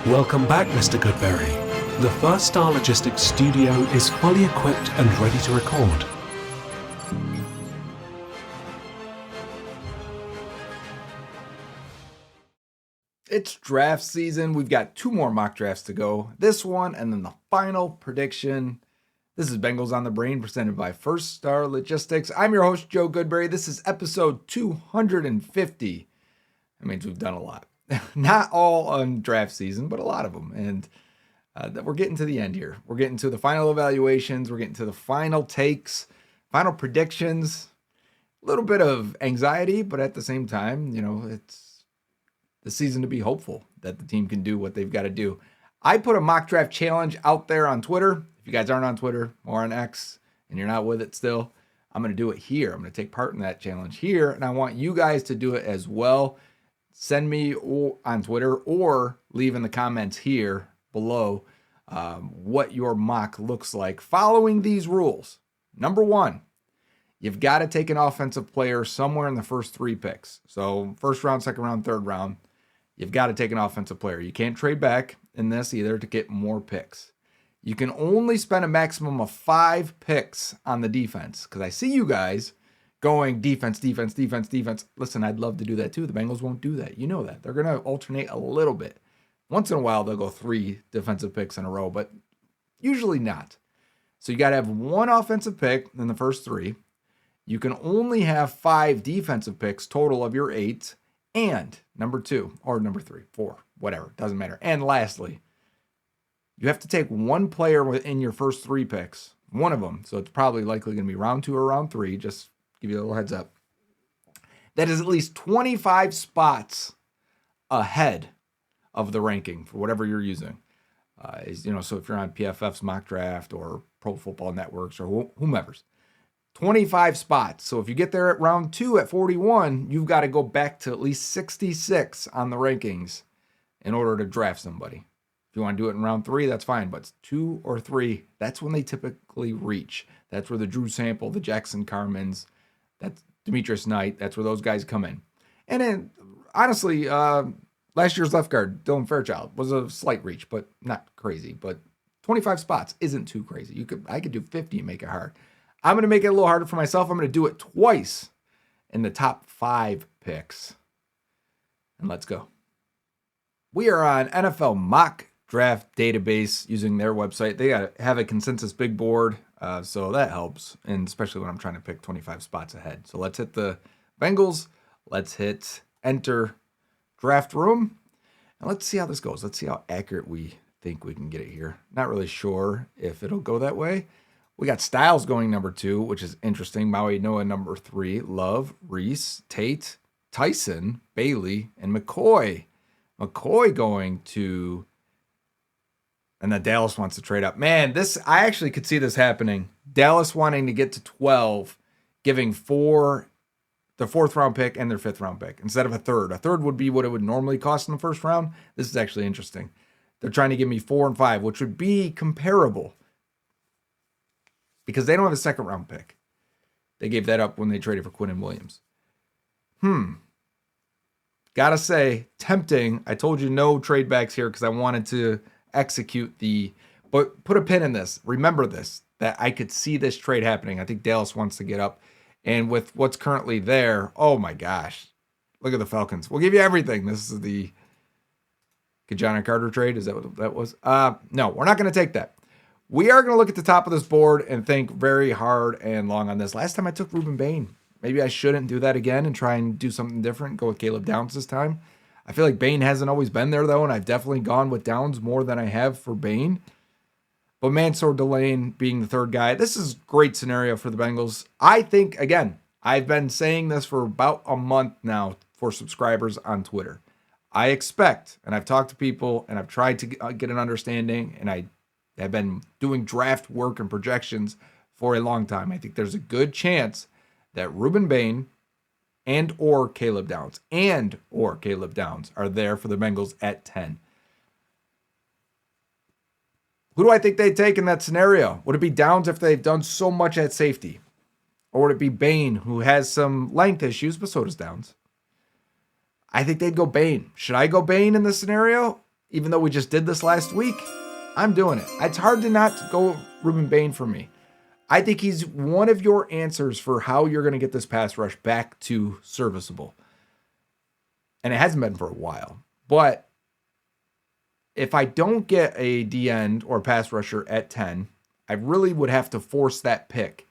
Welcome back, Mr. Goodberry. The First Star Logistics studio is fully equipped and ready to record. It's draft season. We've got 2 more mock drafts to go. This one and then the final prediction. This is Bengals on the Brain presented by First Star Logistics. I'm your host, Joe Goodberry. This is episode 250. That means we've done a lot. Not all on draft season, but a lot of them. And we're getting to the end here. We're getting to the final evaluations. We're getting to the final takes, final predictions. A little bit of anxiety, but at the same time, it's the season to be hopeful that the team can do what they've got to do. I put a mock draft challenge out there on Twitter. If you guys aren't on Twitter or on X and you're not with it still, I'm going to do it here. I'm going to take part in that challenge here, and I want you guys to do it as well. Send me on Twitter or leave in the comments here below what your mock looks like following these rules. Number 1, you've got to take an offensive player somewhere in the first 3 picks. So first round, second round, third round, you've got to take an offensive player. You can't trade back in this either to get more picks. You can only spend a maximum of 5 picks on the defense, because I see you guys going defense. Listen, I'd love to do that too. The Bengals won't do that. You know that. They're going to alternate a little bit. Once in a while, they'll go 3 defensive picks in a row, but usually not. So you got to have 1 offensive pick in the first 3. You can only have 5 defensive picks total of your 8. And number 2, or number 3, 4, whatever, doesn't matter. And lastly, you have to take 1 player within your first 3 picks, one of them. So it's probably likely going to be round 2 or round 3. Just give you a little heads up. That is at least 25 spots ahead of the ranking for whatever you're using. So if you're on PFF's mock draft or Pro Football Networks or whomever's, 25 spots. So if you get there at round 2 at 41, you've got to go back to at least 66 on the rankings in order to draft somebody. If you want to do it in round 3, that's fine. But 2 or 3, that's when they typically reach. That's where the Drew Sample, the Jackson Carmins, that's Demetrius Knight, that's where those guys come in. And then, honestly, last year's left guard, Dylan Fairchild, was a slight reach, but not crazy. But 25 spots isn't too crazy. I could do 50 and make it hard. I'm going to make it a little harder for myself. I'm going to do it twice in the top 5 picks. And let's go. We are on NFL Mock Draft Database using their website. They have a consensus big board, so that helps, and especially when I'm trying to pick 25 spots ahead. So let's hit the Bengals. Let's hit enter draft room, and let's see how this goes. Let's see how accurate we think we can get it here. Not really sure if it'll go that way. We got Styles going number 2, which is interesting. Maui Noah number 3. Love, Reese, Tate, Tyson, Bailey, and McCoy. McCoy going to, and then Dallas wants to trade up. Man, I actually could see this happening. Dallas wanting to get to 12, giving 4 the 4th round pick and their 5th round pick instead of a 3rd. A 3rd would be what it would normally cost in the first round. This is actually interesting. They're trying to give me 4 and 5, which would be comparable, because they don't have a 2nd round pick. They gave that up when they traded for Quinnen Williams. Gotta say, tempting. I told you no trade backs here because I wanted to execute but put a pin in this. Remember this, that I could see this trade happening. I think Dallas wants to get up. And with what's currently there, oh my gosh. Look at the Falcons. We'll give you everything. This is the Kajana Carter trade. Is that what that was? No, we're not going to take that. We are going to look at the top of this board and think very hard and long on this. Last time I took Ruben Bain. Maybe I shouldn't do that again and try and do something different. Go with Caleb Downs this time. I feel like Bain hasn't always been there, though, and I've definitely gone with Downs more than I have for Bain. But Mansour Delane being the 3rd guy, this is a great scenario for the Bengals. I think, again, I've been saying this for about a month now for subscribers on Twitter. I expect, and I've talked to people, and I've tried to get an understanding, and I have been doing draft work and projections for a long time. I think there's a good chance that Ruben Bain and or Caleb Downs are there for the Bengals at 10. Who do I think they'd take in that scenario? Would it be Downs if they've done so much at safety? Or would it be Bain, who has some length issues, but so does Downs? I think they'd go Bain. Should I go Bain in this scenario? Even though we just did this last week, I'm doing it. It's hard to not go Ruben Bain for me. I think he's one of your answers for how you're going to get this pass rush back to serviceable. And it hasn't been for a while. But if I don't get a D end or pass rusher at 10, I really would have to force that pick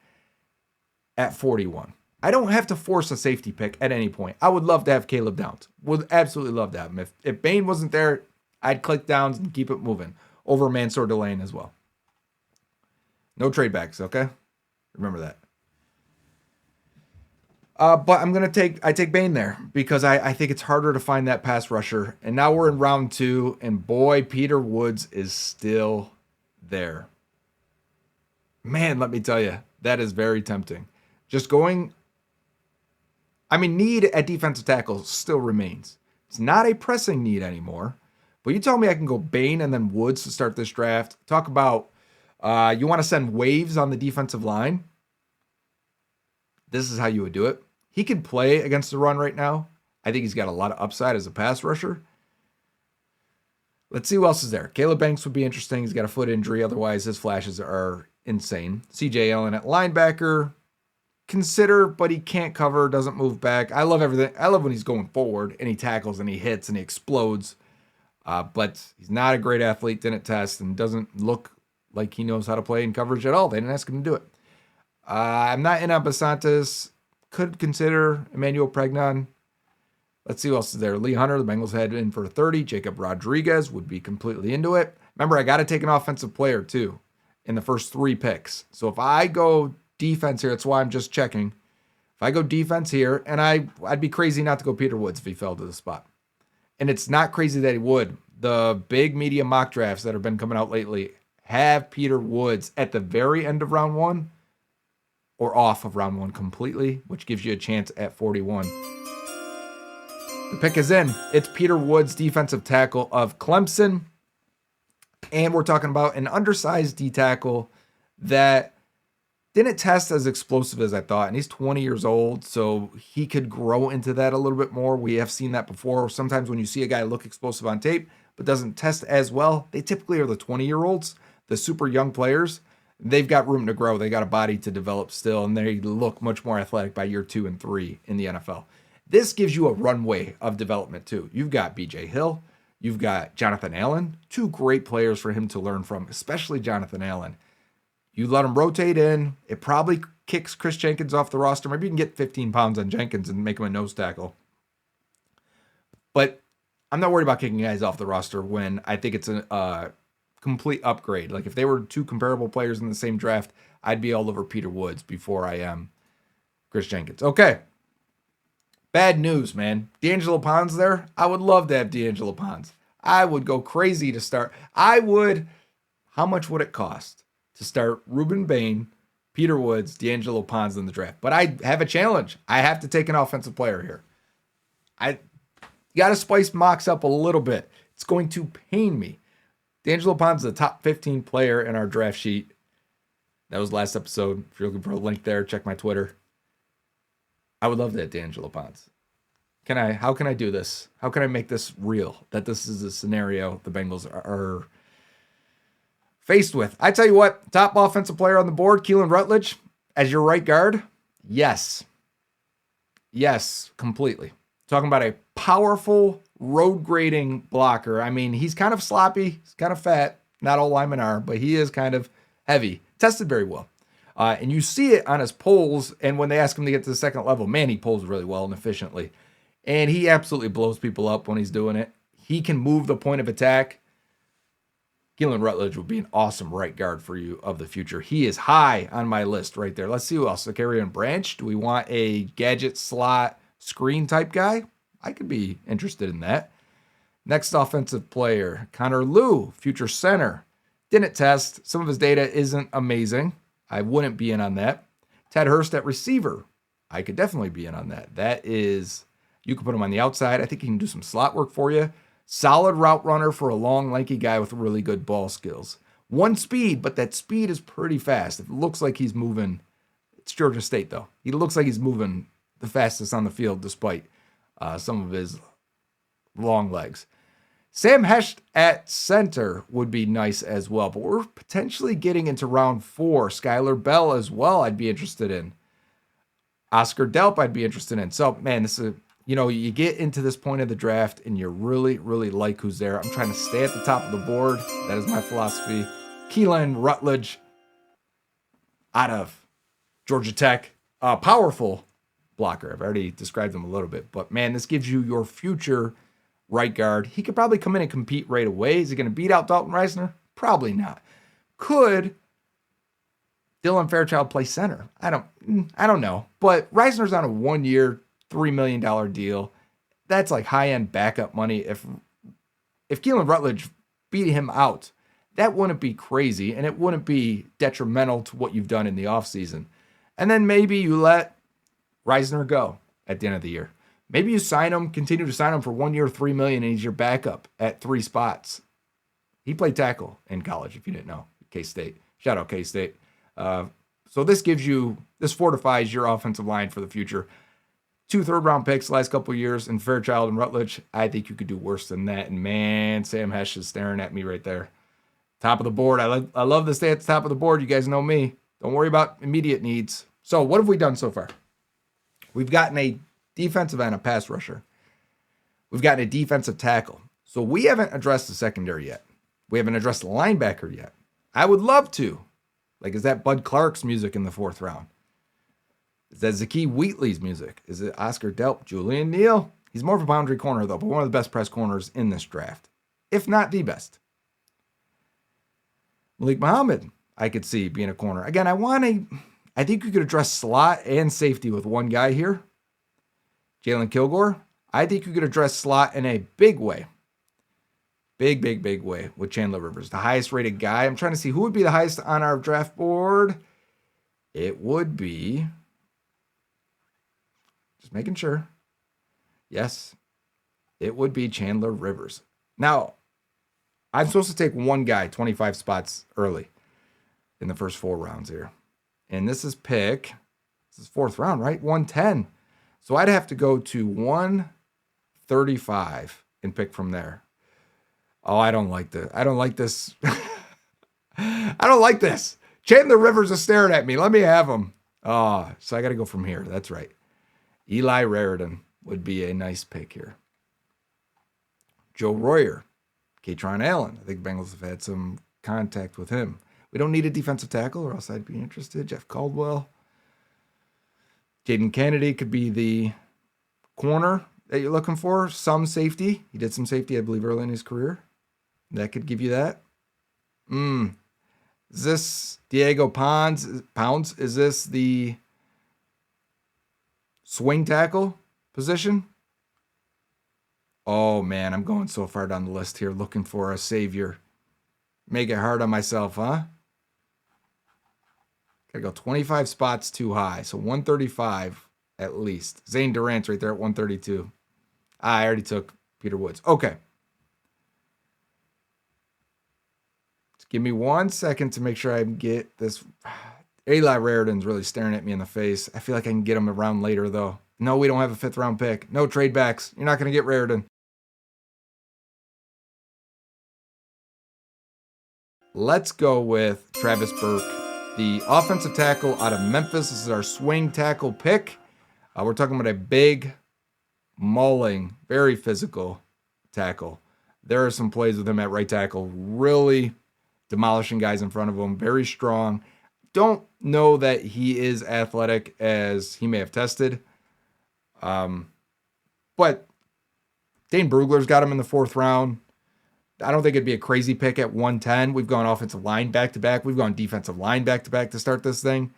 at 41. I don't have to force a safety pick at any point. I would love to have Caleb Downs. Would absolutely love to have him. If Bain wasn't there, I'd click Downs and keep it moving over Mansour Delane as well. No trade backs, okay? Remember that. But I take Bain there because I think it's harder to find that pass rusher. And now we're in round 2, and boy, Peter Woods is still there. Man, let me tell you, that is very tempting. Need at defensive tackle still remains. It's not a pressing need anymore. But you tell me I can go Bain and then Woods to start this draft. Talk about you want to send waves on the defensive line. This is how you would do it. He could play against the run right now. I think he's got a lot of upside as a pass rusher. Let's see who else is there. Caleb Banks would be interesting. He's got a foot injury. Otherwise, his flashes are insane. CJ Allen at linebacker. Consider, but he can't cover, doesn't move back. I love everything. I love when he's going forward and he tackles and he hits and he explodes. But he's not a great athlete, didn't test, and doesn't look like he knows how to play in coverage at all. They didn't ask him to do it. I'm not in on Basantis. Could consider Emmanuel Pregnon. Let's see who else is there. Lee Hunter, the Bengals head in for 30. Jacob Rodriguez would be completely into it. Remember, I got to take an offensive player too in the first 3 picks. So if I go defense here, that's why I'm just checking. If I go defense here, and I'd be crazy not to go Peter Woods if he fell to the spot. And it's not crazy that he would. The big media mock drafts that have been coming out lately have Peter Woods at the very end of round 1 or off of round 1 completely, which gives you a chance at 41. The pick is in. It's Peter Woods, defensive tackle of Clemson. And we're talking about an undersized D tackle that didn't test as explosive as I thought. And he's 20 years old, so he could grow into that a little bit more. We have seen that before. Sometimes when you see a guy look explosive on tape, but doesn't test as well, they typically are the 20-year-olds, the super young players. They've got room to grow. They got a body to develop still, and they look much more athletic by year 2 and 3 in the NFL. This gives you a runway of development too. You've got BJ Hill. You've got Jonathan Allen. 2 great players for him to learn from, especially Jonathan Allen. You let him rotate in. It probably kicks Chris Jenkins off the roster. Maybe you can get 15 pounds on Jenkins and make him a nose tackle. But I'm not worried about kicking guys off the roster when I think it's a complete upgrade. Like if they were 2 comparable players in the same draft, I'd be all over Peter Woods before I am Chris Jenkins. Okay. Bad news, man. D'Angelo Pons there. I would love to have D'Angelo Pons. I would go crazy to start. How much would it cost to start Ruben Bain, Peter Woods, D'Angelo Pons in the draft? But I have a challenge. I have to take an offensive player here. I got to spice mocks up a little bit. It's going to pain me. D'Angelo Pons is the top 15 player in our draft sheet. That was last episode. If you're looking for a link there, check my Twitter. I would love that D'Angelo Pons. How can I do this? How can I make this real? That this is a scenario the Bengals are faced with. I tell you what, top offensive player on the board, Keelan Rutledge, as your right guard. Yes. Yes, completely. Talking about a powerful road grading blocker. I mean, he's kind of sloppy. He's kind of fat. Not all linemen are, but he is kind of heavy. Tested very well. And you see it on his pulls. And when they ask him to get to the second level, man, he pulls really well and efficiently. And he absolutely blows people up when he's doing it. He can move the point of attack. Keelan Rutledge would be an awesome right guard for you of the future. He is high on my list right there. Let's see who else. Zakarian Branch. Do we want a gadget slot screen type guy? I could be interested in that. Next offensive player, Connor Liu, future center. Didn't test. Some of his data isn't amazing. I wouldn't be in on that. Ted Hurst at receiver. I could definitely be in on that. That is, you could put him on the outside. I think he can do some slot work for you. Solid route runner for a long, lanky guy with really good ball skills. 1 speed, but that speed is pretty fast. It looks like he's moving. It's Georgia State, though. He looks like he's moving the fastest on the field despite some of his long legs. Sam Hesht at center would be nice as well, but we're potentially getting into round 4. Skylar Bell as well, I'd be interested in. Oscar Delp, I'd be interested in. So, man, this is, you get into this point of the draft and you really, really like who's there. I'm trying to stay at the top of the board. That is my philosophy. Keelan Rutledge out of Georgia Tech. Powerful blocker. I've already described him a little bit, but man, this gives you your future right guard. He could probably come in and compete right away. Is he going to beat out Dalton Reisner? Probably not. Could Dylan Fairchild play center? I don't know. But Reisner's on a 1-year, $3 million deal. That's like high-end backup money. If Keelan Rutledge beat him out, that wouldn't be crazy, and it wouldn't be detrimental to what you've done in the offseason. And then maybe you let Reisner go at the end of the year. Maybe you sign him, continue to sign him for 1 year, $3 million, and he's your backup at 3 spots. He played tackle in college, if you didn't know. K-State. Shout out K-State. So this fortifies your offensive line for the future. 2 third-round picks the last couple of years in Fairchild and Rutledge. I think you could do worse than that. And man, Sam Hesht is staring at me right there. Top of the board. I love to stay at the top of the board. You guys know me. Don't worry about immediate needs. So what have we done so far? We've gotten a defensive end, a pass rusher. We've gotten a defensive tackle. So we haven't addressed the secondary yet. We haven't addressed the linebacker yet. I would love to. Like, is that Bud Clark's music in the 4th round? Is that Zakee Wheatley's music? Is it Oscar Delp, Julian Neal? He's more of a boundary corner, though, but one of the best press corners in this draft, if not the best. Malik Muhammad, I could see being a corner. Again, I think you could address slot and safety with one guy here. Jalen Kilgore, I think you could address slot in a big way. Big way with Chandler Rivers, the highest rated guy. I'm trying to see who would be the highest on our draft board. It would be, just making sure. Yes, it would be Chandler Rivers. Now, I'm supposed to take one guy 25 spots early in the first 4 rounds here. And this is 4th round, right? 110. So I'd have to go to 135 and pick from there. Oh, I don't like this. I don't like this. I don't like this. Chandler Rivers is staring at me. Let me have him. Oh, so I got to go from here. That's right. Eli Raridan would be a nice pick here. Joe Royer, Katron Allen. I think Bengals have had some contact with him. We don't need a defensive tackle, or else I'd be interested. Jeff Caldwell. Jaden Kennedy could be the corner that you're looking for. Some safety. He did some safety, I believe, early in his career. That could give you that. Is this Diego Pounds? Is this the swing tackle position? Oh, man, I'm going so far down the list here looking for a savior. Make it hard on myself, huh? Gotta go 25 spots too high. So 135 at least. Zane Durant's right there at 132. I already took Peter Woods. Okay. Just give me 1 second to make sure I can get this. Eli Raridan's really staring at me in the face. I feel like I can get him around later, though. No, we don't have a 5th round pick. No trade backs. You're not going to get Raridan. Let's go with Travis Burke, the offensive tackle out of Memphis. This is our swing tackle pick. We're talking about a big, mauling, very physical tackle. There are some plays with him at right tackle, really demolishing guys in front of him, very strong. Don't know that he is athletic as he may have tested. But Dane Brugler's got him in the 4th round. I don't think it'd be a crazy pick at 110. We've gone offensive line back-to-back. We've gone defensive line back-to-back to start this thing.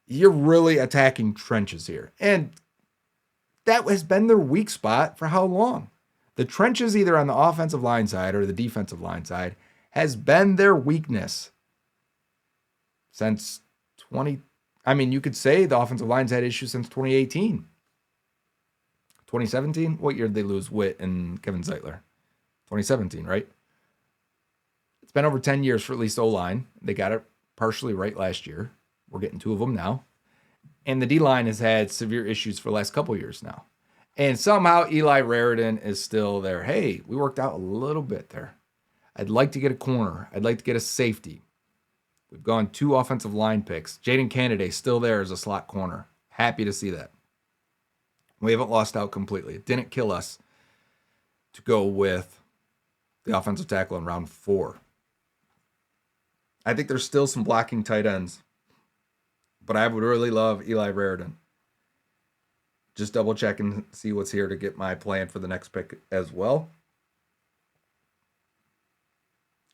You're really attacking trenches here. And that has been their weak spot for how long? The trenches, either on the offensive line side or the defensive line side, has been their weakness since you could say the offensive line's had issues since 2018. 2017? What year did they lose Witt and Kevin Zeitler? 2017, right? It's been over 10 years for at least O-line. They got it partially right last year. We're getting 2 of them now. And the D-line has had severe issues for the last couple years now. And somehow Eli Raritan is still there. Hey, we worked out a little bit there. I'd like to get a corner. I'd like to get a safety. We've gone 2 offensive line picks. Jaden Kennedy still there as a slot corner. Happy to see that. We haven't lost out completely. It didn't kill us to go with the offensive tackle in round 4. I think there's still some blocking tight ends, but I would really love Eli Raritan. Just double check and see what's here to get my plan for the next pick as well.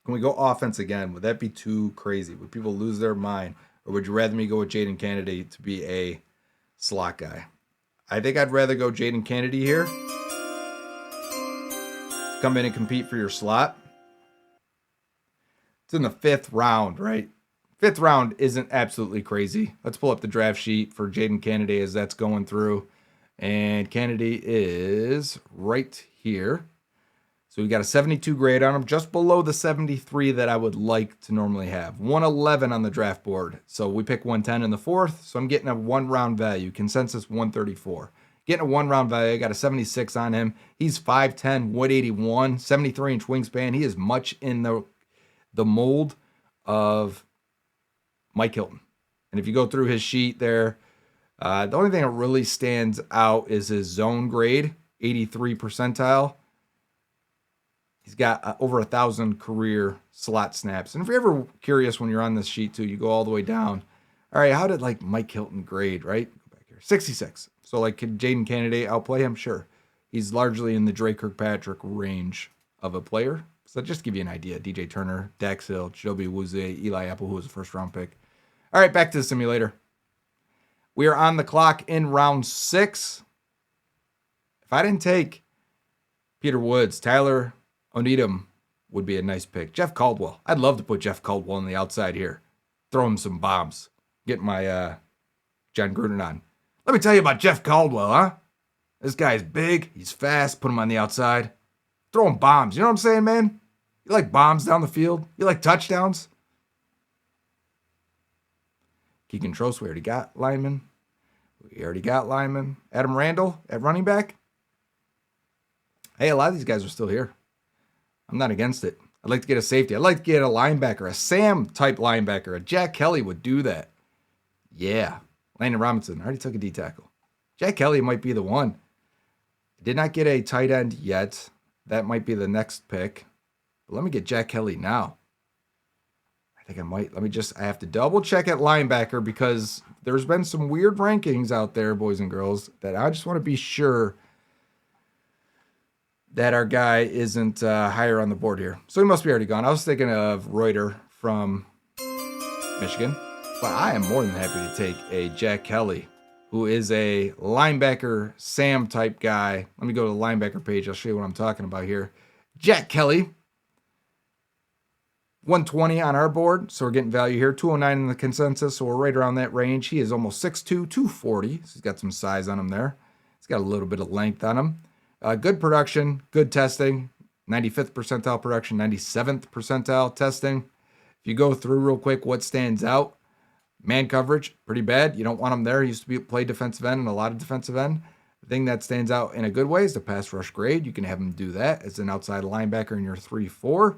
Can we go offense again? Would that be too crazy? Would people lose their mind? Or would you rather me go with Jaden Kennedy to be a slot guy? I think I'd rather go Jaden Kennedy here. Come in and compete for your slot. It's in the 5th round, right? 5th round isn't absolutely crazy. Let's pull up the draft sheet for Jaden Kennedy as that's going through. And Kennedy is right here. So we got a 72 grade on him, just below the 73 that I would like to normally have. 111 on the draft board. So we pick 110 in the 4th. So I'm getting a 1-round value. Consensus 134. Getting a 1-round value. I got a 76 on him. He's 5'10", 181, 73-inch wingspan. He is much in the mold of Mike Hilton. And if you go through his sheet there, the only thing that really stands out is his zone grade, 83 percentile. He's got over 1,000 career slot snaps. And if you're ever curious when you're on this sheet too, you go all the way down. All right, how did like Mike Hilton grade, right? Go back here, 66. So like could Jaden Kennedy outplay him? Sure. He's largely in the Dre Kirkpatrick range of a player. So just to give you an idea, DJ Turner, Dax Hill, Chidobe Awuzie, Eli Apple, who was a 1st-round pick. All right, back to the simulator. We are on the clock in round 6. If I didn't take Peter Woods, Tyler Oneedham would be a nice pick. Jeff Caldwell. I'd love to put Jeff Caldwell on the outside here. Throw him some bombs. Get my John Gruden on. Let me tell you about Jeff Caldwell, huh? This guy's big. He's fast. Put him on the outside. Throw him bombs. You know what I'm saying, man? You like bombs down the field? You like touchdowns? Keegan Trost, we already got lineman. Adam Randall at running back. Hey, a lot of these guys are still here. I'm not against it. I'd like to get a safety. I'd like to get a linebacker, a Sam-type linebacker. A Jack Kelly would do that. Yeah. Landon Robinson. I already took a D-tackle. Jack Kelly might be the one. I did not get a tight end yet. That might be the next pick. But let me get Jack Kelly now. I think I might. I have to double check at linebacker because there's been some weird rankings out there, boys and girls, that I just want to be sure that our guy isn't higher on the board here. So he must be already gone. I was thinking of Reuter from Michigan, but I am more than happy to take a Jack Kelly, who is a linebacker Sam type guy. Let me go to the linebacker page. I'll show you what I'm talking about here. Jack Kelly, 120 on our board, so we're getting value here. 209 in the consensus, so we're right around that range. He is almost 6'2", 240, so he's got some size on him there. He's got a little bit of length on him. Good production, good testing, 95th percentile production, 97th percentile testing. If you go through real quick what stands out, man coverage, pretty bad. You don't want him there. He used to play defensive end and a lot of defensive end. The thing that stands out in a good way is the pass rush grade. You can have him do that as an outside linebacker in your 3-4.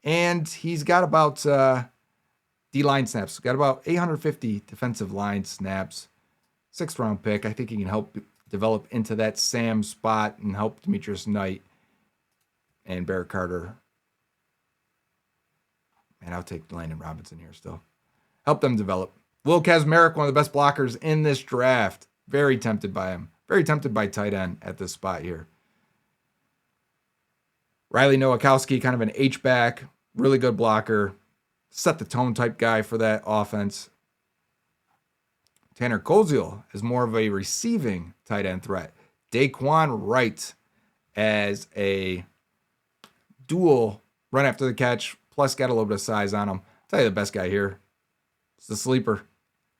And he's got about D-line snaps. Got about 850 defensive line snaps. 6th-round pick. I think he can help develop into that Sam spot and help Demetrius Knight and Barrett Carter. And I'll take Landon Robinson here still. Help them develop. Will Kazmarek, one of the best blockers in this draft. Very tempted by him. Very tempted by tight end at this spot here. Riley Nowakowski, kind of an H-back. Really good blocker. Set the tone type guy for that offense. Tanner Koziel is more of a receiving tight end threat. Daquan Wright as a dual run after the catch, plus got a little bit of size on him. I'll tell you the best guy here. It's the sleeper.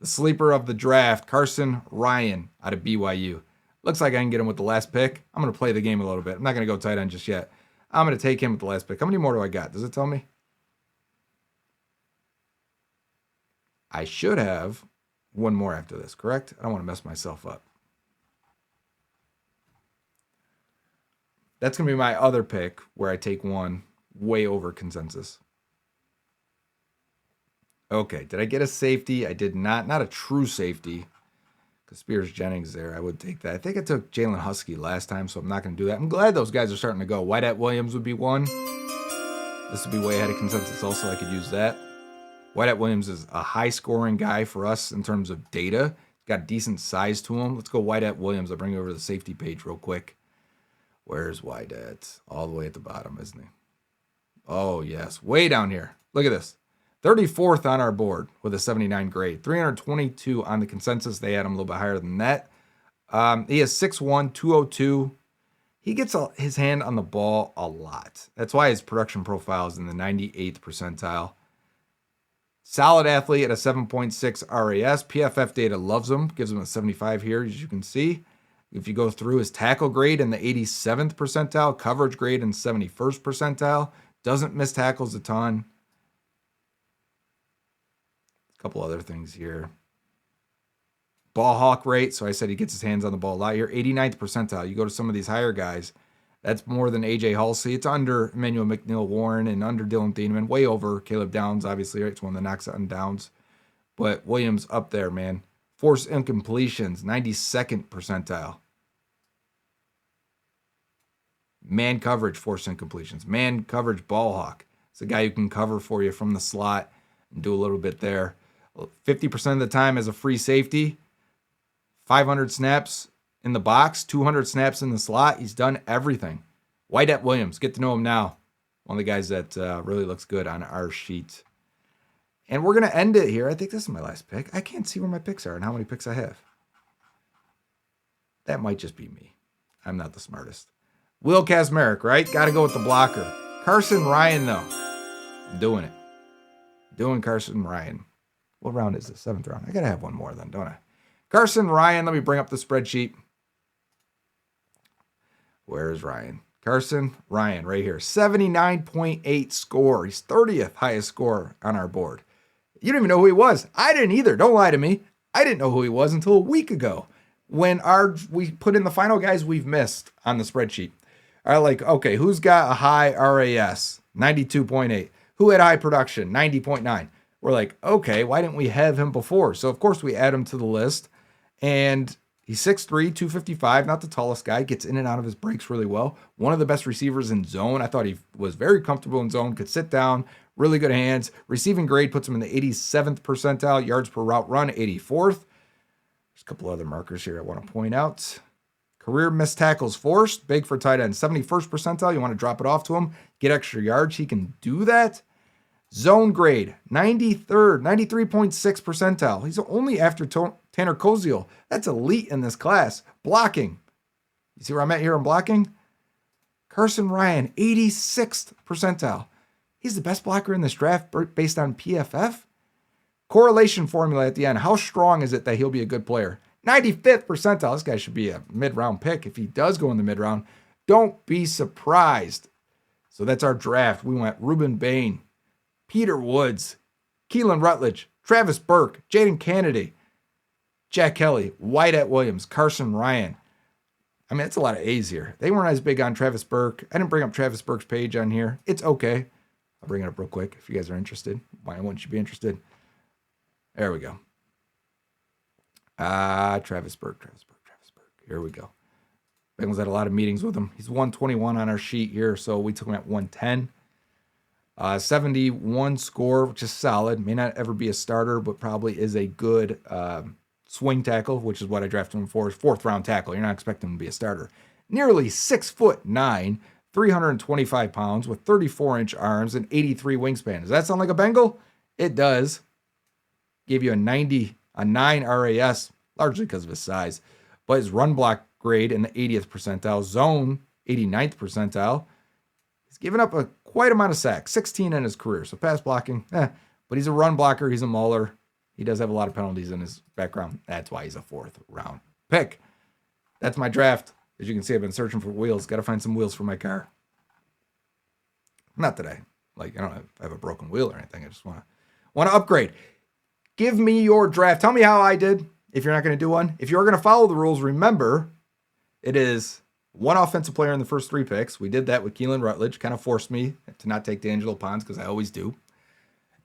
The sleeper of the draft, Carson Ryan out of BYU. Looks like I can get him with the last pick. I'm going to play the game a little bit. I'm not going to go tight end just yet. I'm going to take him with the last pick. How many more do I got? Does it tell me? I should have one more after this, correct? I don't want to mess myself up. That's going to be my other pick where I take one way over consensus. Okay, did I get a safety? I did not. Not a true safety. Because Spears Jennings there, I would take that. I think I took Jalen Husky last time, so I'm not going to do that. I'm glad those guys are starting to go. Whitehead Williams would be one. This would be way ahead of consensus also. I could use that. Whitehead Williams is a high-scoring guy for us in terms of data. He's got decent size to him. Let's go Whitehead Williams. I'll bring you over to the safety page real quick. Where's Whitehead? All the way at the bottom, isn't he? Oh, yes. Way down here. Look at this. 34th on our board with a 79 grade. 322 on the consensus. They had him a little bit higher than that. He is 6'1", 202. He gets his hand on the ball a lot. That's why his production profile is in the 98th percentile. Solid athlete at a 7.6 RAS. PFF data loves him. Gives him a 75 here, as you can see. If you go through his tackle grade in the 87th percentile, coverage grade in 71st percentile. Doesn't miss tackles a ton. Couple other things here. Ball hawk rate. So I said he gets his hands on the ball a lot here. 89th percentile. You go to some of these higher guys. That's more than AJ Halsey. It's under Emmanuel McNeil-Warren and under Dylan Thieneman. Way over Caleb Downs, obviously. Right? It's one that knocks on Downs. But Williams up there, man. Force incompletions. 92nd percentile. Man coverage, force incompletions. Man coverage, ball hawk. It's a guy who can cover for you from the slot and do a little bit there. 50% of the time as a free safety, 500 snaps in the box, 200 snaps in the slot. He's done everything. Whitehead Williams, get to know him now. One of the guys that really looks good on our sheet. And we're going to end it here. I think this is my last pick. I can't see where my picks are and how many picks I have. That might just be me. I'm not the smartest. Will Kazmarek, right? Got to go with the blocker. Carson Ryan, though. I'm doing it. Doing Carson Ryan. What round is this? 7th round. I got to have one more then, don't I? Carson Ryan. Let me bring up the spreadsheet. Where is Ryan? Carson Ryan right here. 79.8 score. He's 30th highest score on our board. You don't even know who he was. I didn't either. Don't lie to me. I didn't know who he was until a week ago when we put in the final guys we've missed on the spreadsheet. All right, okay, who's got a high RAS? 92.8. Who had high production? 90.9. We're like, okay, why didn't we have him before? So, of course, we add him to the list. And he's 6'3", 255, not the tallest guy. Gets in and out of his breaks really well. One of the best receivers in zone. I thought he was very comfortable in zone, could sit down, really good hands. Receiving grade puts him in the 87th percentile. Yards per route run, 84th. There's a couple other markers here I want to point out. Career missed tackles forced, big for tight end. 71st percentile, you want to drop it off to him, get extra yards. He can do that. Zone grade, 93rd, 93.6 percentile. He's only after Tanner Koziel. That's elite in this class. Blocking. You see where I'm at here on blocking? Carson Ryan, 86th percentile. He's the best blocker in this draft based on PFF. Correlation formula at the end. How strong is it that he'll be a good player? 95th percentile. This guy should be a mid-round pick. If he does go in the mid-round, don't be surprised. So that's our draft. We went Ruben Bain, Peter Woods, Keelan Rutledge, Travis Burke, Jaden Kennedy, Jack Kelly, Whitehead Williams, Carson Ryan. I mean, that's a lot of A's here. They weren't as big on Travis Burke. I didn't bring up Travis Burke's page on here. It's okay. I'll bring it up real quick if you guys are interested. Why wouldn't you be interested? There we go. Travis Burke. Here we go. Bengals had a lot of meetings with him. He's 121 on our sheet here, so we took him at 110. 71 score, which is solid. May not ever be a starter, but probably is a good swing tackle, which is what I drafted him for. 4th round tackle. You're not expecting him to be a starter. Nearly 6'9", 325 pounds with 34-inch arms and 83 wingspan. Does that sound like a Bengal? It does. Gave you a 9 RAS, largely because of his size. But his run block grade in the 80th percentile. Zone, 89th percentile. He's given up a quite amount of sacks, 16 in his career. So pass blocking, but he's a run blocker. He's a mauler. He does have a lot of penalties in his background. That's why he's a 4th round pick. That's my draft. As you can see, I've been searching for wheels. Got to find some wheels for my car. Not that I don't have a broken wheel or anything. I just want to upgrade. Give me your draft. Tell me how I did if you're not going to do one. If you're going to follow the rules, remember, it is one offensive player in the first 3 picks. We did that with Keelan Rutledge. Kind of forced me to not take D'Angelo Ponds because I always do.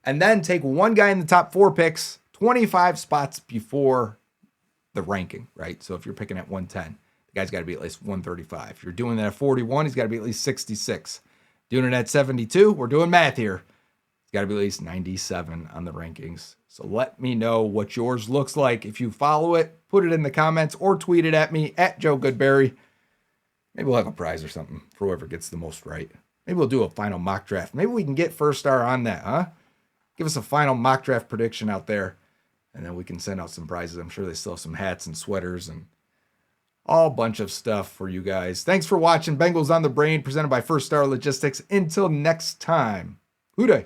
And then take one guy in the top 4 picks, 25 spots before the ranking, right? So if you're picking at 110, the guy's got to be at least 135. If you're doing that at 41, he's got to be at least 66. Doing it at 72, we're doing math here. He's got to be at least 97 on the rankings. So let me know what yours looks like. If you follow it, put it in the comments or tweet it at me at Joe Goodberry. Maybe we'll have a prize or something for whoever gets the most right. Maybe we'll do a final mock draft. Maybe we can get First Star on that, huh? Give us a final mock draft prediction out there, and then we can send out some prizes. I'm sure they still have some hats and sweaters and all bunch of stuff for you guys. Thanks for watching Bengals on the Brain, presented by First Star Logistics. Until next time, Hoo day.